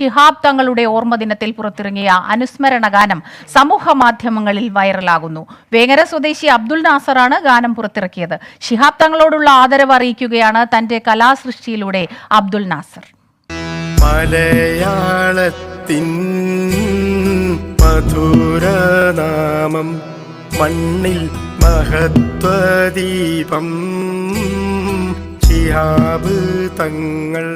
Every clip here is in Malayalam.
ശിഹാബ് തങ്ങളുടെ ഓർമ്മദിനത്തിൽ പുറത്തിറങ്ങിയ അനുസ്മരണ ഗാനം സമൂഹ മാധ്യമങ്ങളിൽ വൈറലാകുന്നു. വേങ്ങര സ്വദേശി അബ്ദുൽ നാസറാണ് ഗാനം പുറത്തിറക്കിയത്. ശിഹാബ് തങ്ങളോടുള്ള ആദരവ് അറിയിക്കുകയാണ് തന്റെ കലാസൃഷ്ടിയിലൂടെ അബ്ദുൽ നാസർ. മലയാളത്തിൻ മധുരനാമം മണ്ണിൽ മഹത്വദീപം ശിഹാബ് തങ്ങൾ.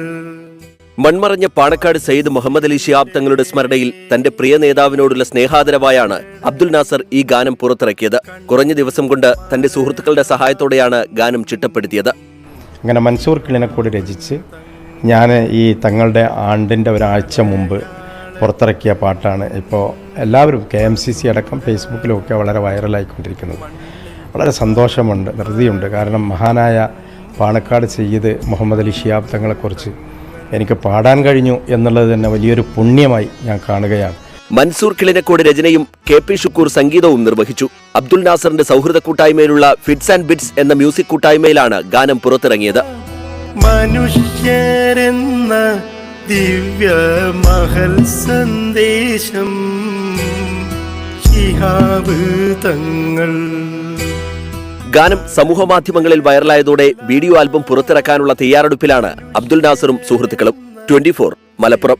മൺമറഞ്ഞ പാണക്കാട് സയ്യിദ് മുഹമ്മദ് അലി ശിഹാബ് തങ്ങളുടെ സ്മരണയിൽ തന്റെ പ്രിയ നേതാവിനോടുള്ള സ്നേഹാദരവായാണ് അബ്ദുൽ നാസർ ഈ ഗാനം പുറത്തിറക്കിയത്. കുറഞ്ഞ ദിവസം കൊണ്ട് തന്റെ സുഹൃത്തുക്കളുടെ സഹായത്തോടെയാണ് ഗാനം ചിട്ടപ്പെടുത്തിയത്. അങ്ങനെ മൻസൂർ കിളിനെക്കൂടി രചിച്ച് ഞാൻ ഈ തങ്ങളുടെ ആണ്ടിൻ്റെ ഒരാഴ്ച മുമ്പ് പുറത്തിറക്കിയ പാട്ടാണ് ഇപ്പോൾ എല്ലാവരും KMCC അടക്കം ഫേസ്ബുക്കിലുമൊക്കെ വളരെ വൈറലായിക്കൊണ്ടിരിക്കുന്നത്. വളരെ സന്തോഷമുണ്ട്, ധൃതിയുണ്ട്. കാരണം മഹാനായ പാണക്കാട് സയ്യിദ് മുഹമ്മദ് അലി ശിഹാബ് തങ്ങളെക്കുറിച്ച് എനിക്ക് പാടാൻ കഴിഞ്ഞു എന്നുള്ളത് തന്നെ വലിയൊരു പുണ്യമായി ഞാൻ കാണുകയാണ്. മൻസൂർ കിളിനെക്കോട് രചനയും KP ഷുക്കൂർ സംഗീതവും നിർവഹിച്ചു. അബ്ദുൽ നാസറിന്റെ സൗഹൃദ കൂട്ടായ്മയിലുള്ള ഫിറ്റ്സ് ആൻഡ് ബിറ്റ്സ് എന്ന മ്യൂസിക് കൂട്ടായ്മയിലാണ് ഗാനം പുറത്തിറങ്ങിയത്. മനുഷ്യരെന്ന ദിവ്യ മഹൽ സന്ദേശം ശിഹാബ് തങ്ങൾ. ഗാനം സമൂഹമാധ്യമങ്ങളിൽ വൈറലായതോടെ വീഡിയോ ആൽബം പുറത്തിറക്കാനുള്ള തയ്യാറെടുപ്പിലാണ് അബ്ദുൽ നാസറും സുഹൃത്തുക്കളും. 24 മലപ്പുറം.